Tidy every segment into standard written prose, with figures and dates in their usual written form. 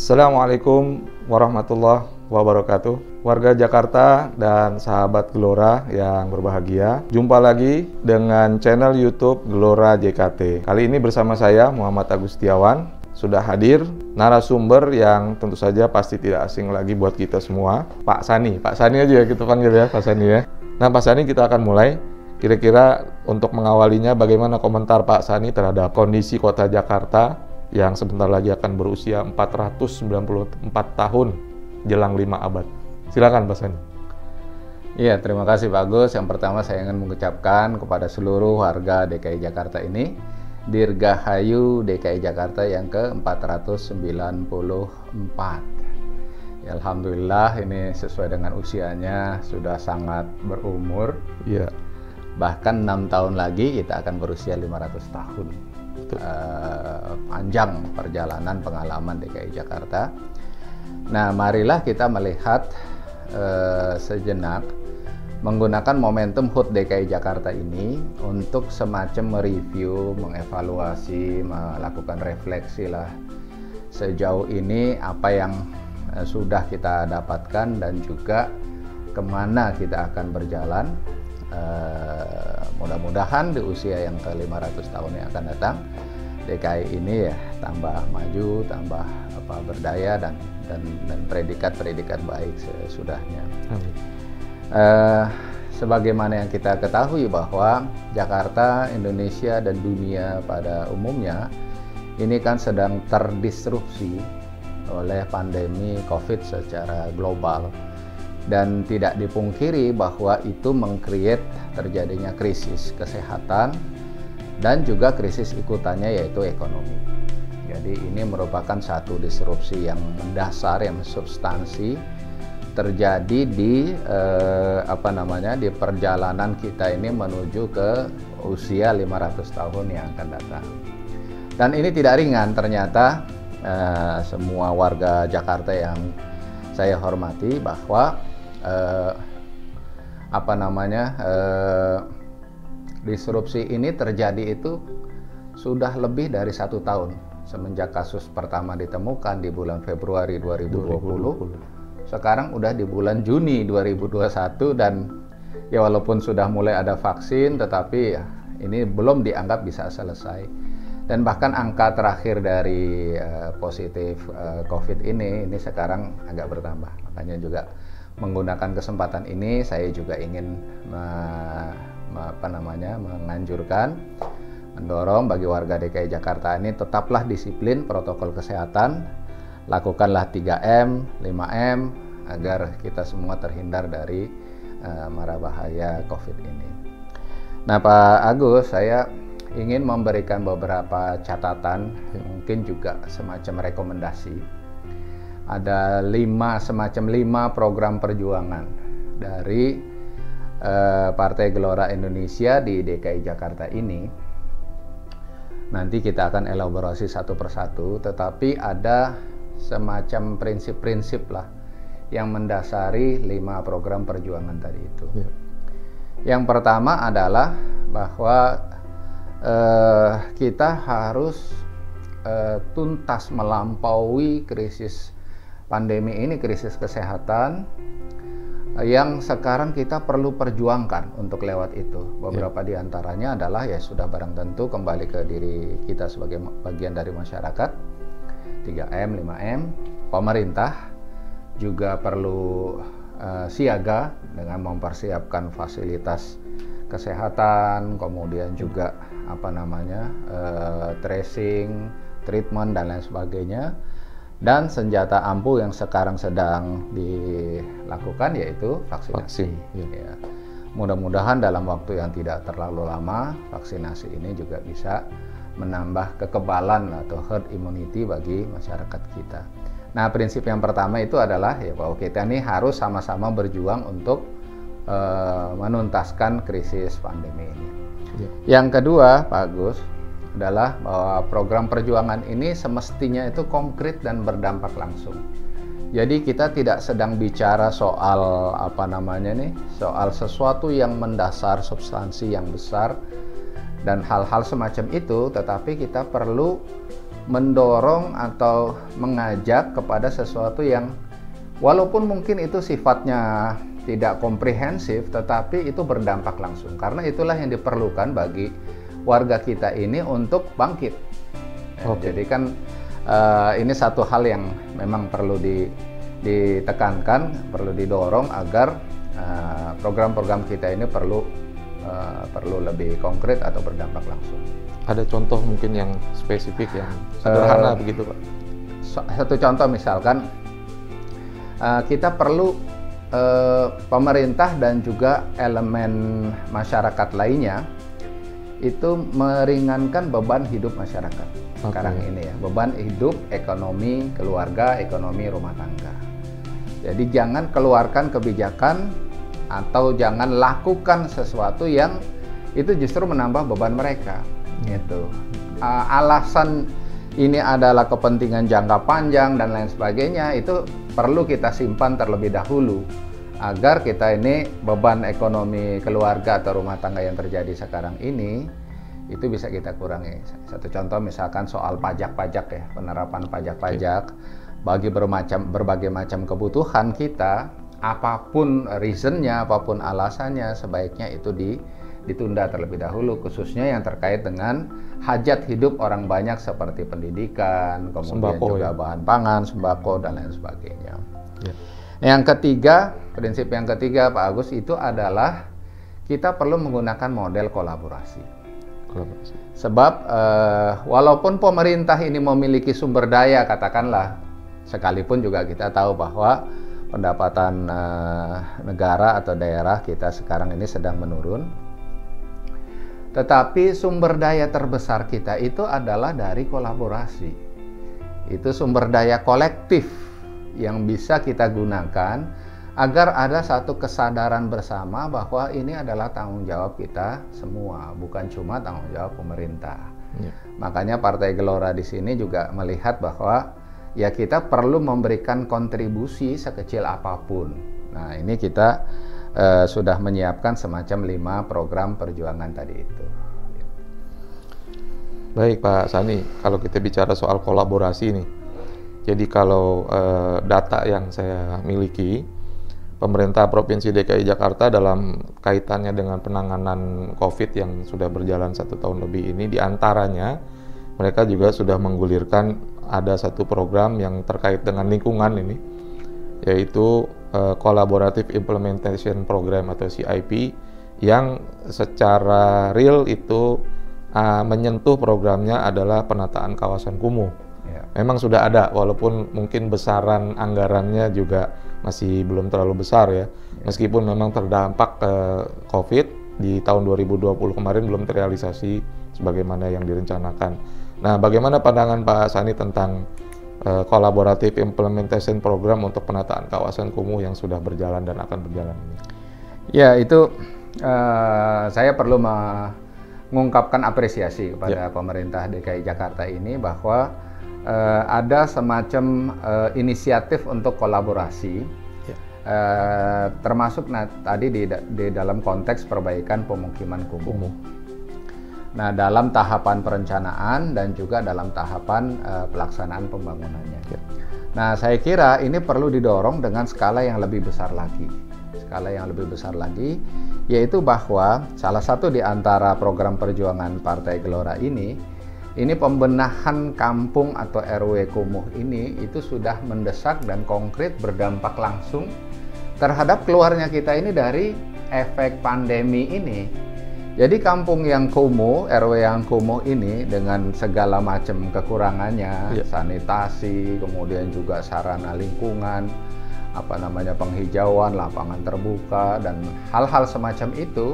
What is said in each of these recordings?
Assalamualaikum warahmatullahi wabarakatuh. Warga Jakarta dan sahabat Gelora yang berbahagia, jumpa lagi dengan channel YouTube Gelora JKT. Kali ini bersama saya Muhammad Agustiawan, sudah hadir narasumber yang tentu saja pasti tidak asing lagi buat kita semua, Pak Sani. Pak Sani aja ya kita panggil ya, Pak Sani ya. Nah, Pak Sani, kita akan mulai. Kira-kira untuk mengawalinya, bagaimana komentar Pak Sani terhadap kondisi kota Jakarta yang sebentar lagi akan berusia 494 tahun jelang 5 abad. Silakan Pak Sani. Iya, terima kasih Pak Agus. Yang pertama saya ingin mengucapkan kepada seluruh warga DKI Jakarta ini, Dirgahayu DKI Jakarta yang ke-494. Ya, Alhamdulillah ini sesuai dengan usianya sudah sangat berumur. Iya. Bahkan 6 tahun lagi kita akan berusia 500 tahun. Panjang perjalanan pengalaman DKI Jakarta. Nah, marilah kita melihat sejenak menggunakan momentum HUT DKI Jakarta ini untuk semacam mereview, mengevaluasi, melakukan refleksi lah sejauh ini apa yang sudah kita dapatkan dan juga kemana kita akan berjalan. Mudah-mudahan di usia yang ke-500 tahun yang akan datang, DKI ini ya tambah maju, tambah berdaya dan predikat-predikat baik sesudahnya. Sebagaimana yang kita ketahui bahwa Jakarta, Indonesia dan dunia pada umumnya ini kan sedang terdisrupsi oleh pandemi COVID secara global. Dan tidak dipungkiri bahwa itu meng-create terjadinya krisis kesehatan dan juga krisis ikutannya yaitu ekonomi. Jadi ini merupakan satu disrupsi yang mendasar, yang substansi terjadi di di perjalanan kita ini menuju ke usia 500 tahun yang akan datang. Dan ini tidak ringan ternyata. Semua warga Jakarta yang saya hormati bahwa disrupsi ini terjadi itu sudah lebih dari 1 tahun semenjak kasus pertama ditemukan di bulan Februari 2020. Sekarang udah di bulan Juni 2021 dan ya walaupun sudah mulai ada vaksin tetapi ya, ini belum dianggap bisa selesai. Dan bahkan angka terakhir dari positif COVID ini sekarang agak bertambah. Makanya juga menggunakan kesempatan ini saya juga ingin menganjurkan, mendorong bagi warga DKI Jakarta ini tetaplah disiplin protokol kesehatan, lakukanlah 3M, 5M agar kita semua terhindar dari mara bahaya COVID ini. Nah Pak Agus, saya ingin memberikan beberapa catatan, mungkin juga semacam rekomendasi. Ada 5 program perjuangan dari Partai Gelora Indonesia di DKI Jakarta ini. Nanti kita akan elaborasi satu persatu, tetapi ada semacam prinsip-prinsip lah yang mendasari 5 program perjuangan tadi itu. Ya. Yang pertama adalah bahwa kita harus tuntas melampaui krisis pandemi ini, krisis kesehatan yang sekarang kita perlu perjuangkan untuk lewat itu. Beberapa di antaranya adalah ya sudah barang tentu kembali ke diri kita sebagai bagian dari masyarakat, 3M, 5M. Pemerintah juga perlu siaga dengan mempersiapkan fasilitas kesehatan, kemudian juga tracing, treatment dan lain sebagainya. Dan senjata ampuh yang sekarang sedang dilakukan yaitu vaksinasi. Ya. Mudah-mudahan dalam waktu yang tidak terlalu lama vaksinasi ini juga bisa menambah kekebalan atau herd immunity bagi masyarakat kita. Nah, prinsip yang pertama itu adalah ya bahwa kita ini harus sama-sama berjuang untuk menuntaskan krisis pandemi ini. Ya. Yang kedua, Pak Agus, adalah bahwa program perjuangan ini semestinya itu konkret dan berdampak langsung. Jadi kita tidak sedang bicara soal soal sesuatu yang mendasar, substansi yang besar dan hal-hal semacam itu, tetapi kita perlu mendorong atau mengajak kepada sesuatu yang walaupun mungkin itu sifatnya tidak komprehensif, tetapi itu berdampak langsung. Karena itulah yang diperlukan bagi warga kita ini untuk bangkit. Jadi kan ini satu hal yang memang perlu ditekankan, perlu didorong agar program-program kita ini perlu lebih konkret atau berdampak langsung. Ada contoh mungkin yang spesifik yang sederhana begitu Pak? Satu contoh misalkan kita perlu pemerintah dan juga elemen masyarakat lainnya itu meringankan beban hidup masyarakat sekarang ini ya, beban hidup ekonomi keluarga, ekonomi rumah tangga. Jadi jangan keluarkan kebijakan atau jangan lakukan sesuatu yang itu justru menambah beban mereka. Gitu. Alasan ini adalah kepentingan jangka panjang dan lain sebagainya, itu perlu kita simpan terlebih dahulu agar kita ini beban ekonomi keluarga atau rumah tangga yang terjadi sekarang ini itu bisa kita kurangi. Satu contoh misalkan soal pajak-pajak ya, penerapan pajak-pajak bagi berbagai macam kebutuhan kita, apapun reasonnya, apapun alasannya, sebaiknya itu ditunda terlebih dahulu, khususnya yang terkait dengan hajat hidup orang banyak seperti pendidikan, kemudian sembako, juga bahan pangan, sembako, dan lain sebagainya. Ya. Yang ketiga, prinsip yang ketiga Pak Agus, itu adalah kita perlu menggunakan model kolaborasi. Sebab walaupun pemerintah ini memiliki sumber daya, katakanlah, sekalipun juga kita tahu bahwa pendapatan negara atau daerah kita sekarang ini sedang menurun. Tetapi sumber daya terbesar kita itu adalah dari kolaborasi. Itu sumber daya kolektif yang bisa kita gunakan agar ada satu kesadaran bersama bahwa ini adalah tanggung jawab kita semua, bukan cuma tanggung jawab pemerintah. Ya. Makanya Partai Gelora di sini juga melihat bahwa ya kita perlu memberikan kontribusi sekecil apapun. Nah, ini kita sudah menyiapkan semacam 5 program perjuangan tadi itu. Baik Pak Sani, kalau kita bicara soal kolaborasi nih, jadi kalau data yang saya miliki, pemerintah Provinsi DKI Jakarta dalam kaitannya dengan penanganan COVID yang sudah berjalan 1 tahun lebih ini, diantaranya mereka juga sudah menggulirkan ada satu program yang terkait dengan lingkungan ini, yaitu Collaborative Implementation Program atau CIP, yang secara real itu menyentuh programnya adalah penataan kawasan kumuh. Ya. Memang sudah ada, walaupun mungkin besaran anggarannya juga masih belum terlalu besar ya. Meskipun memang terdampak COVID di tahun 2020 kemarin belum terrealisasi sebagaimana yang direncanakan. Nah, bagaimana pandangan Pak Sani tentang Collaborative Implementation Program untuk penataan kawasan kumuh yang sudah berjalan dan akan berjalan ini? Ya, itu saya perlu mengungkapkan apresiasi kepada pemerintah DKI Jakarta ini bahwa ada semacam inisiatif untuk kolaborasi, termasuk tadi di dalam konteks perbaikan pemukiman kumuh. Nah, dalam tahapan perencanaan dan juga dalam tahapan pelaksanaan pembangunannya. Nah, saya kira ini perlu didorong dengan skala yang lebih besar lagi. Skala yang lebih besar lagi, yaitu bahwa salah satu di antara program perjuangan Partai Gelora ini pembenahan kampung atau RW kumuh ini itu sudah mendesak dan konkret berdampak langsung terhadap keluarnya kita ini dari efek pandemi ini. Jadi kampung yang kumuh, RW yang kumuh ini dengan segala macam kekurangannya, sanitasi, kemudian juga sarana lingkungan, penghijauan, lapangan terbuka, dan hal-hal semacam itu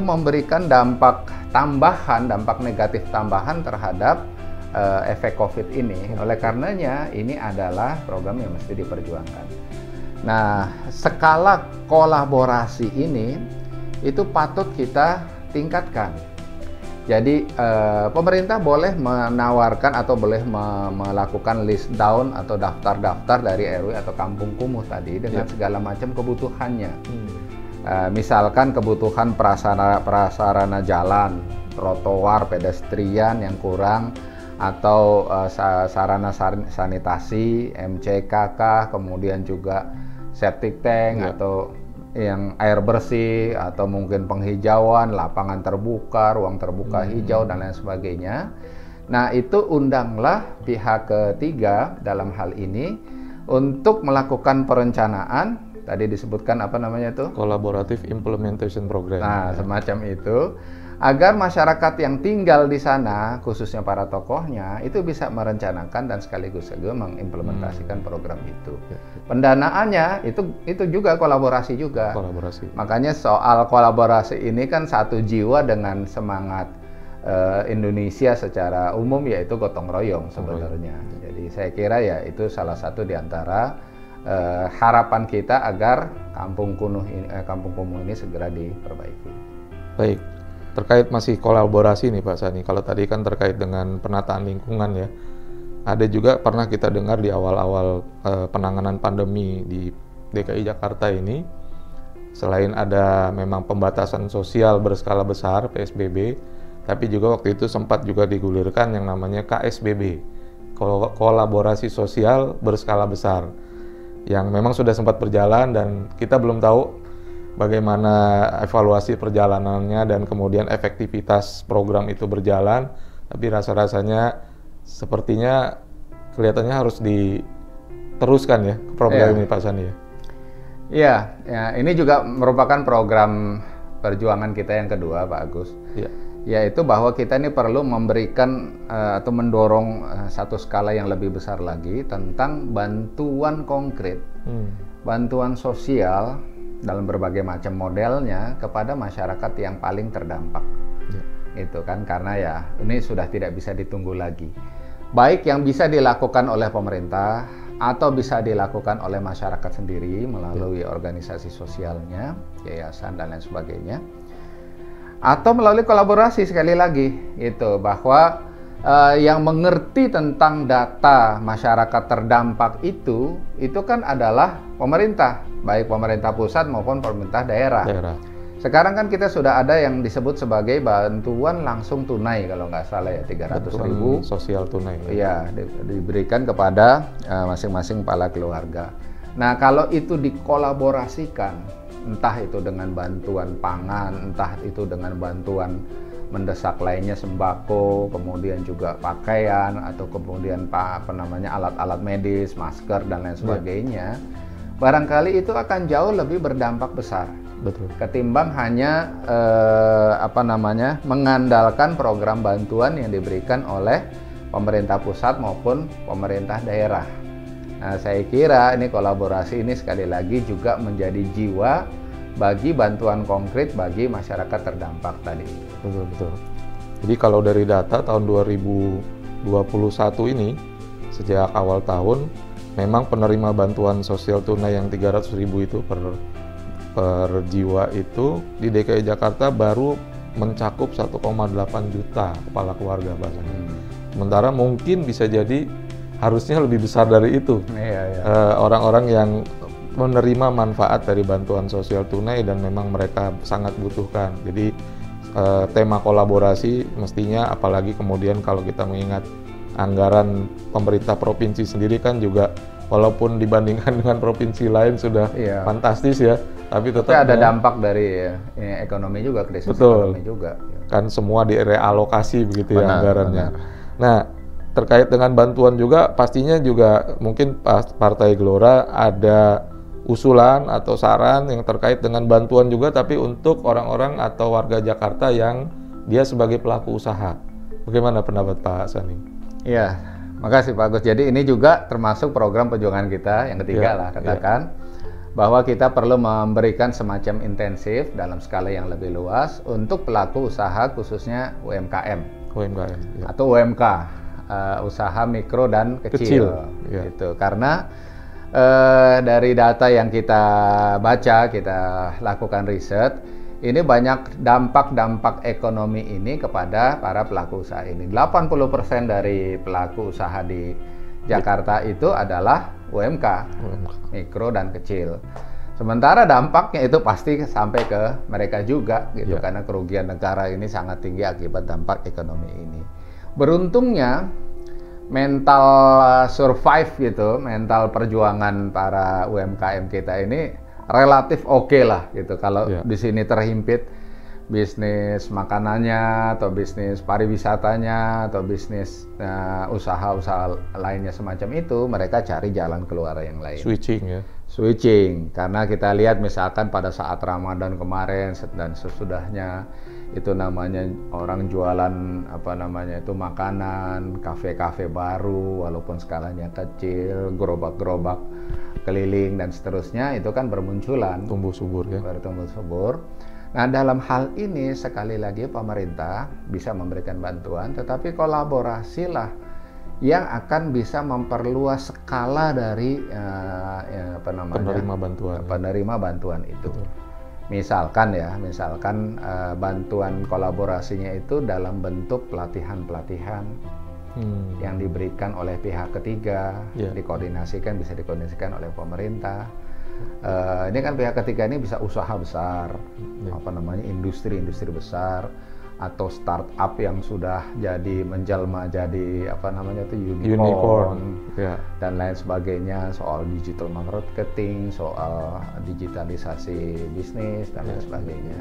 memberikan dampak tambahan, dampak negatif tambahan terhadap efek COVID ini. Oleh karenanya, ini adalah program yang mesti diperjuangkan. Nah, skala kolaborasi ini itu patut kita tingkatkan. Jadi pemerintah boleh menawarkan atau boleh melakukan list down atau daftar-daftar dari RW atau kampung kumuh tadi dengan segala macam kebutuhannya. Misalkan kebutuhan prasarana jalan, trotoar, pedestrian yang kurang, atau sarana sanitasi, MCK, kemudian juga septic tank atau yang air bersih, atau mungkin penghijauan, lapangan terbuka, ruang terbuka hijau dan lain sebagainya. Nah, itu undanglah pihak ketiga dalam hal ini untuk melakukan perencanaan. Tadi disebutkan apa namanya itu? Collaborative Implementation Program. Nah, semacam itu. Agar masyarakat yang tinggal di sana, khususnya para tokohnya, itu bisa merencanakan dan sekaligus juga mengimplementasikan program itu. Pendanaannya itu juga kolaborasi juga. Makanya soal kolaborasi ini kan satu jiwa dengan semangat Indonesia secara umum, yaitu gotong royong sebenarnya. Jadi saya kira ya itu salah satu di antara harapan kita agar kampung kumuh ini segera diperbaiki. Baik. Terkait masih kolaborasi nih Pak Sani, kalau tadi kan terkait dengan penataan lingkungan ya, ada juga pernah kita dengar di awal-awal penanganan pandemi di DKI Jakarta ini, selain ada memang pembatasan sosial berskala besar, PSBB, tapi juga waktu itu sempat juga digulirkan yang namanya KSBB, kolaborasi sosial berskala besar, yang memang sudah sempat berjalan dan kita belum tahu bagaimana evaluasi perjalanannya dan kemudian efektivitas program itu berjalan, tapi rasa-rasanya sepertinya kelihatannya harus diteruskan ya program ini Pak Sani ya. Iya, ya, ini juga merupakan program perjuangan kita yang kedua Pak Agus. Iya. Yaitu bahwa kita ini perlu memberikan atau mendorong satu skala yang lebih besar lagi tentang bantuan konkret, bantuan sosial dalam berbagai macam modelnya kepada masyarakat yang paling terdampak. Itu kan karena ya ini sudah tidak bisa ditunggu lagi. Baik yang bisa dilakukan oleh pemerintah atau bisa dilakukan oleh masyarakat sendiri melalui organisasi sosialnya, yayasan dan lain sebagainya. Atau melalui kolaborasi sekali lagi itu bahwa yang mengerti tentang data masyarakat terdampak itu kan adalah pemerintah, baik pemerintah pusat maupun pemerintah daerah. Sekarang kan kita sudah ada yang disebut sebagai bantuan langsung tunai kalau nggak salah ya, 300.000 sosial tunai. Iya, diberikan kepada masing-masing kepala keluarga. Nah, kalau itu dikolaborasikan, entah itu dengan bantuan pangan, entah itu dengan bantuan mendesak lainnya sembako, kemudian juga pakaian atau kemudian alat-alat medis, masker dan lain sebagainya, barangkali itu akan jauh lebih berdampak besar. Betul. Ketimbang hanya mengandalkan program bantuan yang diberikan oleh pemerintah pusat maupun pemerintah daerah. Nah, saya kira ini kolaborasi ini sekali lagi juga menjadi jiwa bagi bantuan konkret bagi masyarakat terdampak tadi. Betul. Jadi kalau dari data tahun 2021 ini, sejak awal tahun, memang penerima bantuan sosial tunai yang 300.000 itu per jiwa itu di DKI Jakarta baru mencakup 1,8 juta kepala keluarga bahasanya. Sementara mungkin bisa jadi harusnya lebih besar dari itu. Orang-orang yang menerima manfaat dari bantuan sosial tunai dan memang mereka sangat butuhkan. Jadi tema kolaborasi mestinya, apalagi kemudian kalau kita mengingat anggaran pemerintah provinsi sendiri kan juga walaupun dibandingkan dengan provinsi lain sudah fantastis ya, tapi tetap ada dampak dari ekonomi juga, krisis ekonomi juga. Kan semua direalokasi begitu ya anggarannya. Nah, terkait dengan bantuan juga pastinya juga mungkin Partai Gelora ada usulan atau saran yang terkait dengan bantuan juga, tapi untuk orang-orang atau warga Jakarta yang dia sebagai pelaku usaha. Bagaimana pendapat Pak Sani? Iya, makasih Pak Agus. Jadi ini juga termasuk program perjuangan kita yang ketiga lah katakan, bahwa kita perlu memberikan semacam intensif dalam skala yang lebih luas untuk pelaku usaha khususnya UMKM atau UMK, usaha mikro dan kecil. Gitu. Karena dari data yang kita baca, kita lakukan riset, ini banyak dampak-dampak ekonomi ini kepada para pelaku usaha ini. 80% dari pelaku usaha di Jakarta itu adalah UMK, mikro dan kecil. Sementara dampaknya itu pasti sampai ke mereka juga gitu, karena kerugian negara ini sangat tinggi akibat dampak ekonomi ini. Beruntungnya mental survive gitu, mental perjuangan para UMKM kita ini relatif oke lah gitu. Kalau di sini terhimpit bisnis makanannya atau bisnis pariwisatanya atau bisnis usaha-usaha lainnya semacam itu, mereka cari jalan keluar yang lain. Switching, karena kita lihat misalkan pada saat Ramadan kemarin dan sesudahnya itu namanya orang jualan makanan, kafe-kafe baru walaupun skalanya kecil, gerobak-gerobak keliling dan seterusnya, itu kan bermunculan, bertumbuh subur. Nah, dalam hal ini sekali lagi pemerintah bisa memberikan bantuan, tetapi kolaborasilah yang akan bisa memperluas skala dari penerima bantuan itu. Betul. Misalkan bantuan kolaborasinya itu dalam bentuk pelatihan-pelatihan yang diberikan oleh pihak ketiga, bisa dikoordinasikan oleh pemerintah. Ini kan pihak ketiga ini bisa usaha besar, industri besar, atau startup yang sudah jadi menjelma jadi unicorn dan lain sebagainya, soal digital marketing, soal digitalisasi bisnis dan lain sebagainya.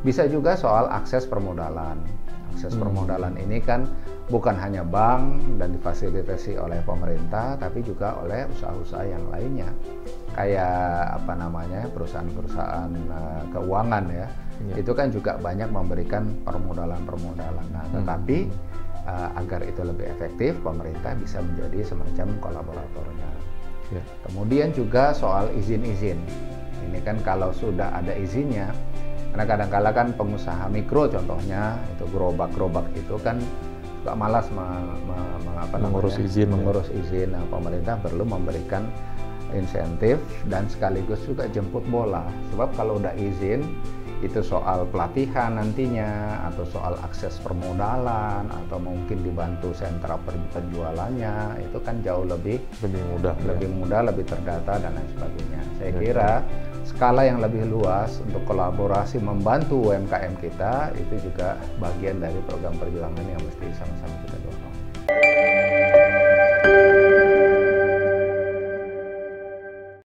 Bisa juga soal akses permodalan. Akses permodalan ini kan bukan hanya bank dan difasilitasi oleh pemerintah, tapi juga oleh usaha-usaha yang lainnya, kayak perusahaan-perusahaan keuangan ya. Itu kan juga banyak memberikan permodalan. Nah, tetapi agar itu lebih efektif, pemerintah bisa menjadi semacam kolaboratornya. Kemudian juga soal izin-izin. Ini kan kalau sudah ada izinnya, karena kadang-kala kan pengusaha mikro contohnya, itu gerobak-gerobak itu kan juga malas mengurus izin. Nah, pemerintah perlu memberikan insentif dan sekaligus juga jemput bola. Sebab kalau udah izin, itu soal pelatihan nantinya, atau soal akses permodalan, atau mungkin dibantu sentra penjualannya, itu kan jauh lebih mudah, lebih terdata dan lain sebagainya. Saya kira skala yang lebih luas untuk kolaborasi membantu UMKM kita itu juga bagian dari program perjuangan yang mesti sama-sama kita dorong.